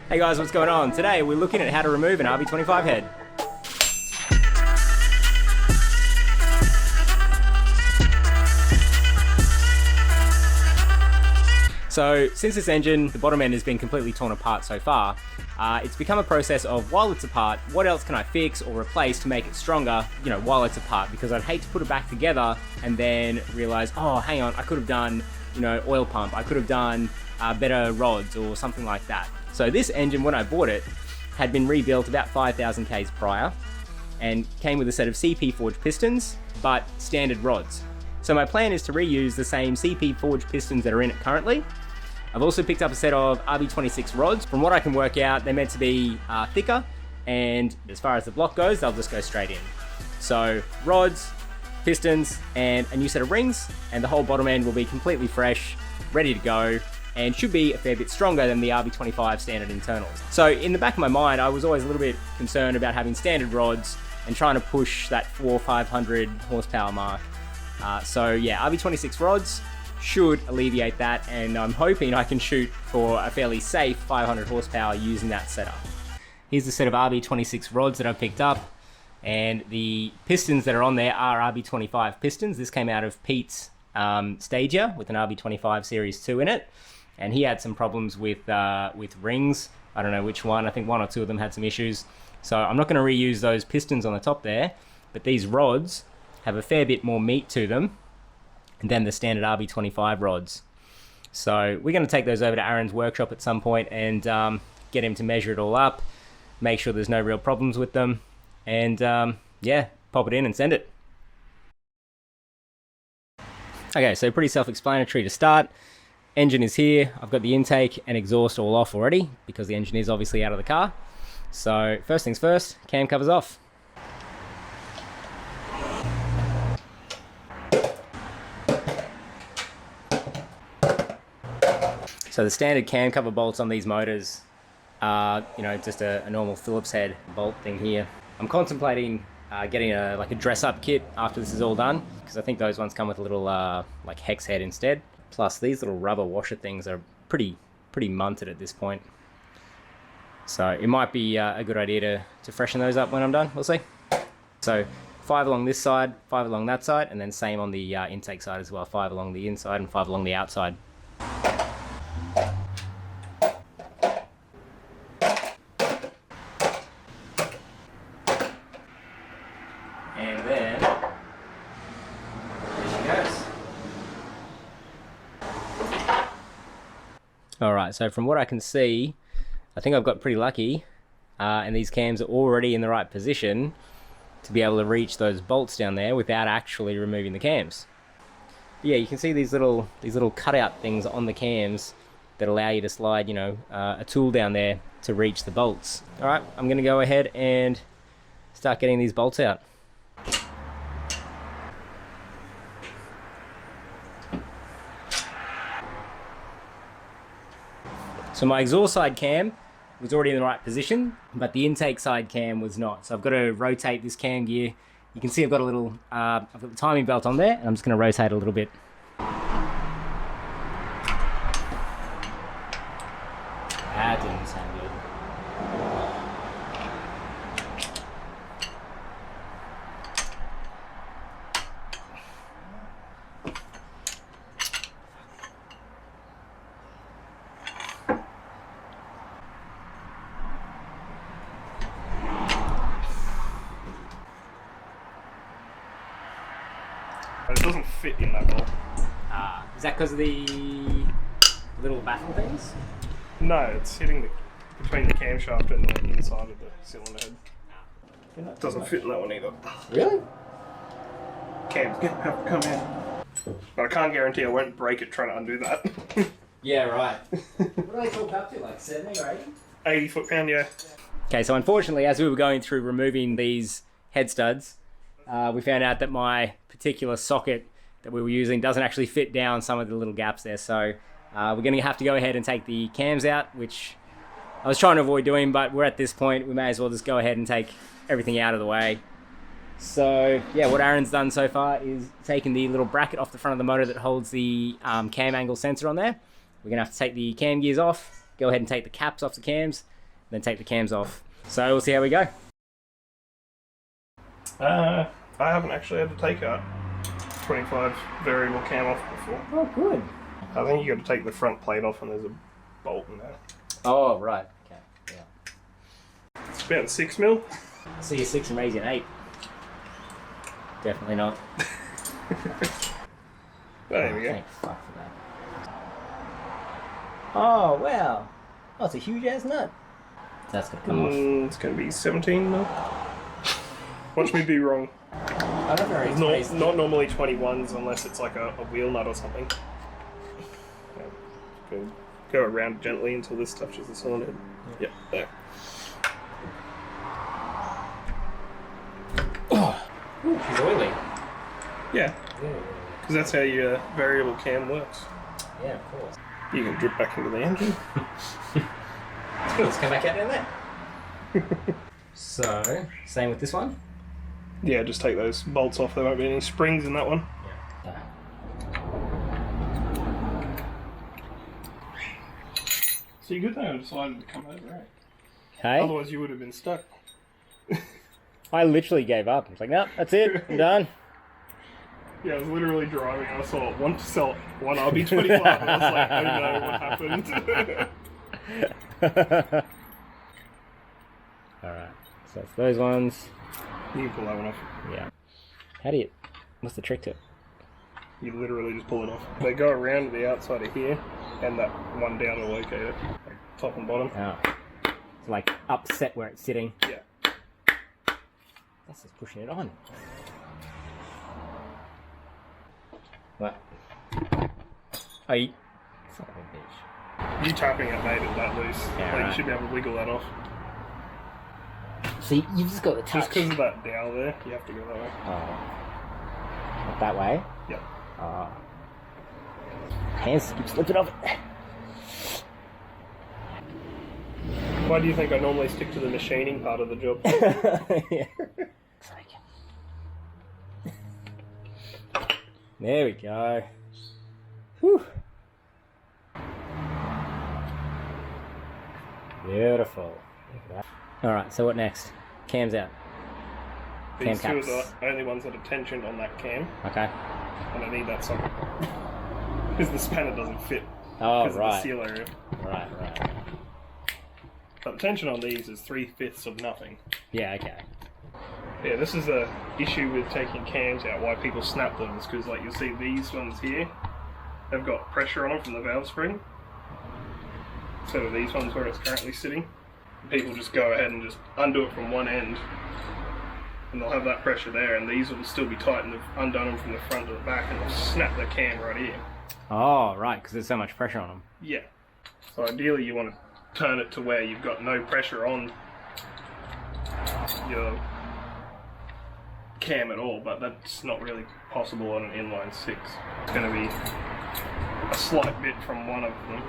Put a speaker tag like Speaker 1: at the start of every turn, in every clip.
Speaker 1: Hey guys, what's going on? Today we're looking at how to remove an RB25 head. So since this engine, the bottom end has been completely torn apart so far, it's become a process of, while it's apart, what else can I fix or replace to make it stronger, while it's apart, because I'd hate to put it back together and then realize, oh, hang on, I could have done, oil pump, I could have done better rods or something like that. So this engine, when I bought it, had been rebuilt about 5,000 Ks prior and came with a set of CP forged pistons, but standard rods. So my plan is to reuse the same CP forged pistons that are in it currently. I've also picked up a set of RB26 rods. From what I can work out, they're meant to be thicker, and as far as the block goes, they'll just go straight in. So rods, pistons, and a new set of rings, and the whole bottom end will be completely fresh, ready to go, and should be a fair bit stronger than the RB25 standard internals. So in the back of my mind, I was always a little bit concerned about having standard rods and trying to push that 400-500 horsepower mark. So yeah, RB26 rods should alleviate that, and I'm hoping I can shoot for a fairly safe 500 horsepower using that setup. Here's the set of RB26 rods that I've picked up, and the pistons that are on there are RB25 pistons. This came out of Pete's Stagia with an RB25 Series 2 in it, and he had some problems with rings. I don't know which one, I think one or two of them had some issues. So I'm not going to reuse those pistons on the top there, but these rods have a fair bit more meat to them than the standard RB25 rods. So we're going to take those over to Aaron's workshop at some point and get him to measure it all up, make sure there's no real problems with them, and yeah, pop it in and send it. Okay, so pretty self-explanatory to start. Engine is here. I've got the intake and exhaust all off already because the engine is obviously out of the car. So first things first, cam covers off. So the standard cam cover bolts on these motors are, just a normal Phillips head bolt thing here. I'm contemplating getting a dress-up kit after this is all done, because I think those ones come with a little like hex head instead. Plus these little rubber washer things are pretty munted at this point. So it might be a good idea to freshen those up when I'm done. We'll see. So 5 along this side, 5 along that side, and then same on the intake side as well. 5 along the inside and 5 along the outside. And then there she goes. Alright, so from what I can see, I think I've got pretty lucky, and these cams are already in the right position to be able to reach those bolts down there without actually removing the cams. But yeah, you can see these little cutout things on the cams that allow you to slide, a tool down there to reach the bolts. Alright, I'm going to go ahead and start getting these bolts out. So my exhaust side cam was already in the right position, but the intake side cam was not. So I've got to rotate this cam gear. You can see I've got a little, I've got the timing belt on there, and I'm just going to rotate a little bit. That didn't sound good.
Speaker 2: But it doesn't fit in that hole.
Speaker 1: Is that because of the little baffle things?
Speaker 2: No, it's hitting between the camshaft and the inside of the cylinder head. It doesn't fit in that one either.
Speaker 1: Really?
Speaker 2: Cam's gonna have to come in. But I can't guarantee I won't break it trying to undo that.
Speaker 1: Yeah, right. What do they talk up to, like 70 or 80?
Speaker 2: 80 foot-pound, yeah.
Speaker 1: Okay, so unfortunately, as we were going through removing these head studs, we found out that my particular socket that we were using doesn't actually fit down some of the little gaps there. So we're going to have to go ahead and take the cams out, which I was trying to avoid doing, but we're at this point. We may as well just go ahead and take everything out of the way. So yeah, what Aaron's done so far is taken the little bracket off the front of the motor that holds the cam angle sensor on there. We're going to have to take the cam gears off, go ahead and take the caps off the cams, then take the cams off. So we'll see how we go.
Speaker 2: I haven't actually had to take a 25 variable cam off before.
Speaker 1: Oh, good.
Speaker 2: I think you got to take the front plate off and there's a bolt in there.
Speaker 1: Oh, right. Okay, yeah.
Speaker 2: It's about 6 mil.
Speaker 1: So you're 6 and raising 8. Definitely not.
Speaker 2: There we go.
Speaker 1: Thank fuck for that. Oh, wow. Oh, it's a huge ass nut. That's gonna come off.
Speaker 2: It's going to be 17 mil. Watch me be wrong.
Speaker 1: I don't know.
Speaker 2: It's not normally 21s unless it's like a wheel nut or something. Go around gently until this touches the cylinder head. Yep, there.
Speaker 1: Ooh, she's oily.
Speaker 2: Yeah, because that's how your variable cam works.
Speaker 1: Yeah, of course.
Speaker 2: You can drip back into the engine.
Speaker 1: Let's come back out in there. So, same with this one?
Speaker 2: Yeah, just take those bolts off. There won't be any springs in that one.
Speaker 1: Yeah.
Speaker 2: So good thing I decided to come over, right?
Speaker 1: Hey?
Speaker 2: Otherwise you would have been stuck.
Speaker 1: I literally gave up. I was like, no, that's it. I'm done.
Speaker 2: Yeah, I was literally driving. I saw one to sell one RB25. And I was like, oh no, what happened?
Speaker 1: Alright, so it's those ones.
Speaker 2: You can pull that one off.
Speaker 1: Yeah. How do you... What's the trick to it?
Speaker 2: You literally just pull it off. They go around to the outside of here, and that one down to locate it. Like top and bottom.
Speaker 1: Oh. It's like upset where it's sitting.
Speaker 2: Yeah.
Speaker 1: That's just pushing it on. What? Oh, you... Son of a bitch.
Speaker 2: You tapping it made it that loose.
Speaker 1: Yeah,
Speaker 2: like
Speaker 1: right.
Speaker 2: You should be able to wiggle that off.
Speaker 1: See, you've just got the touch.
Speaker 2: Just because of that dowel there, you have to go that way.
Speaker 1: Oh. Not that way?
Speaker 2: Yep.
Speaker 1: Oh. Hands keep slipping off it.
Speaker 2: Why do you think I normally stick to the machining part of the job?
Speaker 1: Yeah. There we go. Whew. Beautiful. Alright, so what next? Cam's out.
Speaker 2: These
Speaker 1: Cam
Speaker 2: two
Speaker 1: caps.
Speaker 2: are the only ones that are tensioned on that cam,
Speaker 1: Okay.
Speaker 2: and I need that socket. Because the spanner doesn't fit.
Speaker 1: Oh,
Speaker 2: Because of the
Speaker 1: right.
Speaker 2: seal area.
Speaker 1: Right.
Speaker 2: But the tension on these is 3/5 of nothing.
Speaker 1: Yeah, okay.
Speaker 2: Yeah, this is a issue with taking cams out, why people snap them, is because like you'll see these ones here, they've got pressure on them from the valve spring. Instead of these ones where it's currently sitting. People just go ahead and just undo it from one end, and they'll have that pressure there, and these will still be tight, and they've undone them from the front to the back, and they'll snap the cam right here.
Speaker 1: Oh, right, because there's so much pressure on them.
Speaker 2: Yeah. So ideally you want to turn it to where you've got no pressure on your cam at all, but that's not really possible on an inline 6. It's going to be a slight bit from one of them.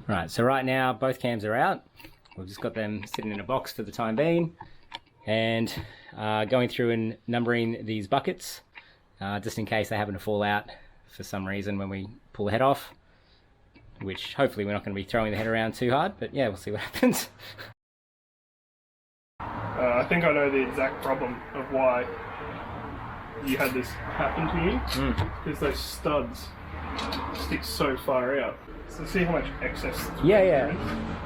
Speaker 1: Right, so right now both cams are out. We've just got them sitting in a box for the time being, and going through and numbering these buckets just in case they happen to fall out for some reason when we pull the head off, which hopefully we're not going to be throwing the head around too hard, but yeah, we'll see what happens.
Speaker 2: I think I know the exact problem of why you had this happen to you. Because those studs stick so far out. So see how much excess there is?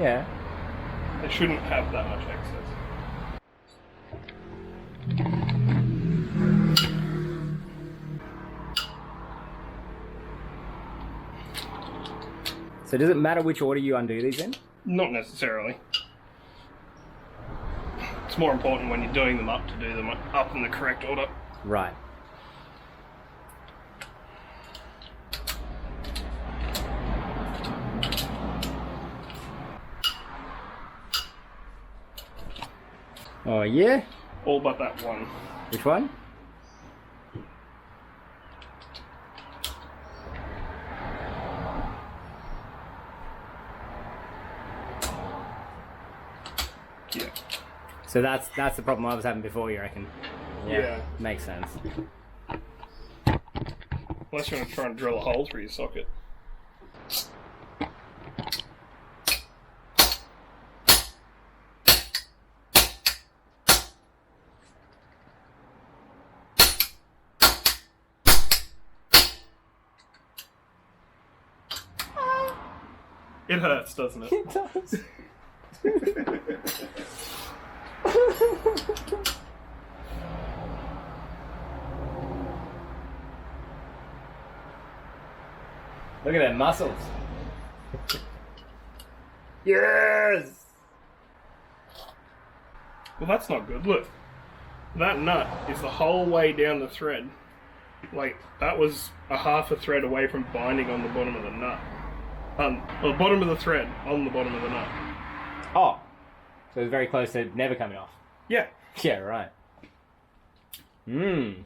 Speaker 1: Yeah.
Speaker 2: It shouldn't have that much excess.
Speaker 1: So does it matter which order you undo these in?
Speaker 2: Not necessarily. It's more important when you're doing them up to do them up in the correct order.
Speaker 1: Right. Oh yeah?
Speaker 2: All but that one.
Speaker 1: Which one?
Speaker 2: Yeah.
Speaker 1: So that's the problem I was having before, you reckon?
Speaker 2: Yeah.
Speaker 1: Makes sense.
Speaker 2: Unless you want to try and drill a hole through your socket. It hurts, doesn't it?
Speaker 1: It does. Look at them muscles. Yes!
Speaker 2: Well, that's not good. Look. That nut is the whole way down the thread. Like, that was a half a thread away from binding on the bottom of the nut. The bottom of the thread on the bottom of the nut.
Speaker 1: Oh. So it's very close to never coming off.
Speaker 2: Yeah.
Speaker 1: Yeah, right. Mmm.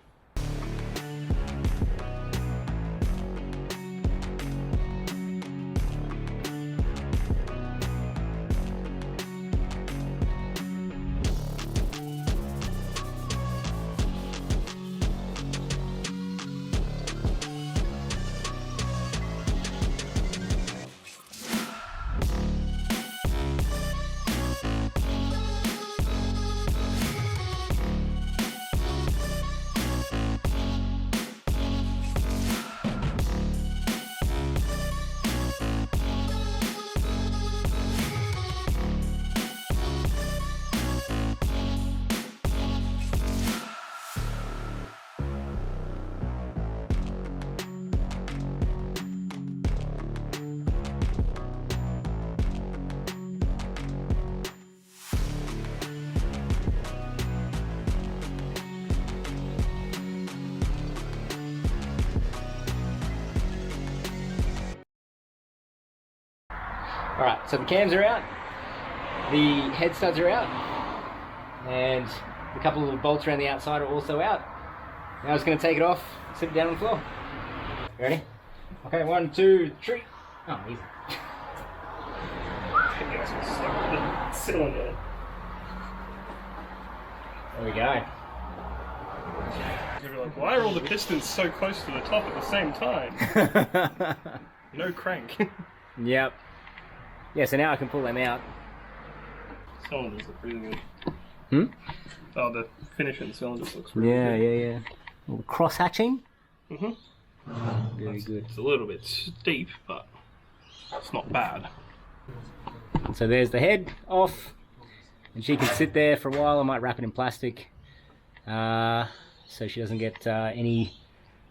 Speaker 1: Alright, so the cams are out, the head studs are out, and a couple of the bolts around the outside are also out. Now I'm just going to take it off, sit it down on the floor. You ready? Okay, 1, 2, 3. Oh, easy.
Speaker 2: Cylinder.
Speaker 1: There we go.
Speaker 2: You're like, why are all the pistons so close to the top at the same time? No crank.
Speaker 1: Yep. Yeah, so now I can pull them out.
Speaker 2: Cylinders look really good.
Speaker 1: Hmm?
Speaker 2: Oh, the finish in the cylinders looks really good.
Speaker 1: Yeah. A little cross hatching.
Speaker 2: Mm-hmm.
Speaker 1: Very good.
Speaker 2: It's a little bit steep, but it's not bad.
Speaker 1: So there's the head off, and she can sit there for a while. I might wrap it in plastic, so she doesn't get any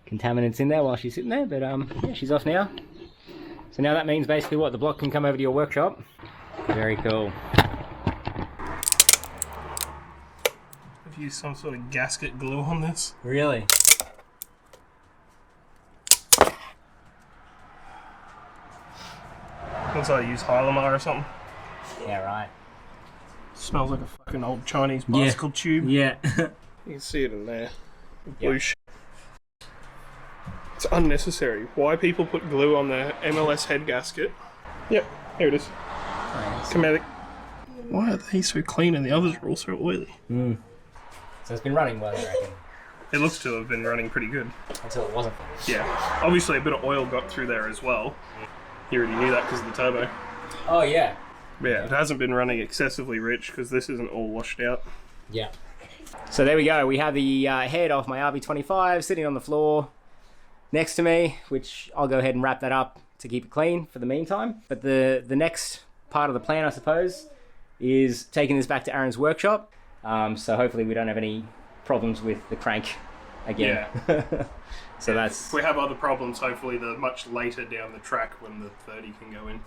Speaker 1: contaminants in there while she's sitting there. But yeah, she's off now. So now that means basically what, the block can come over to your workshop. Very cool.
Speaker 2: I've used some sort of gasket glue on this.
Speaker 1: Really?
Speaker 2: Looks like I use Hylamar or something.
Speaker 1: Yeah, right.
Speaker 2: Smells like a fucking old Chinese bicycle tube.
Speaker 1: Yeah.
Speaker 2: You can see it in there. The blue
Speaker 1: Yep.
Speaker 2: shit. It's unnecessary. Why people put glue on their MLS head gasket? Yep, here it is. Chromatic. Why are they so clean and the others are all so oily?
Speaker 1: Mm. So it's been running well, I reckon.
Speaker 2: It looks to have been running pretty good.
Speaker 1: Until it wasn't.
Speaker 2: Yeah. Obviously a bit of oil got through there as well. You already knew that because of the turbo.
Speaker 1: Oh, yeah.
Speaker 2: But yeah, it hasn't been running excessively rich because this isn't all washed out.
Speaker 1: Yeah. So there we go. We have the head of my RB25 sitting on the floor next to me, which I'll go ahead and wrap that up to keep it clean for the meantime. But the next part of the plan, I suppose, is taking this back to Aaron's workshop. So hopefully we don't have any problems with the crank again.
Speaker 2: Yeah.
Speaker 1: So that's...
Speaker 2: If we have other problems, hopefully they're much later down the track when the 30 can go in.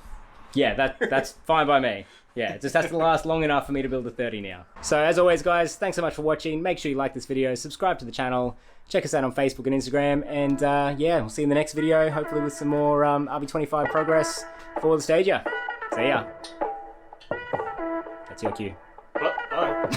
Speaker 1: Yeah, that's fine by me. Yeah, it just has to last long enough for me to build a 30 now. So as always, guys, thanks so much for watching. Make sure you like this video, subscribe to the channel, check us out on Facebook and Instagram, and yeah, we'll see you in the next video, hopefully with some more RB25 progress for the Stager. See ya. That's your cue.
Speaker 2: Bye.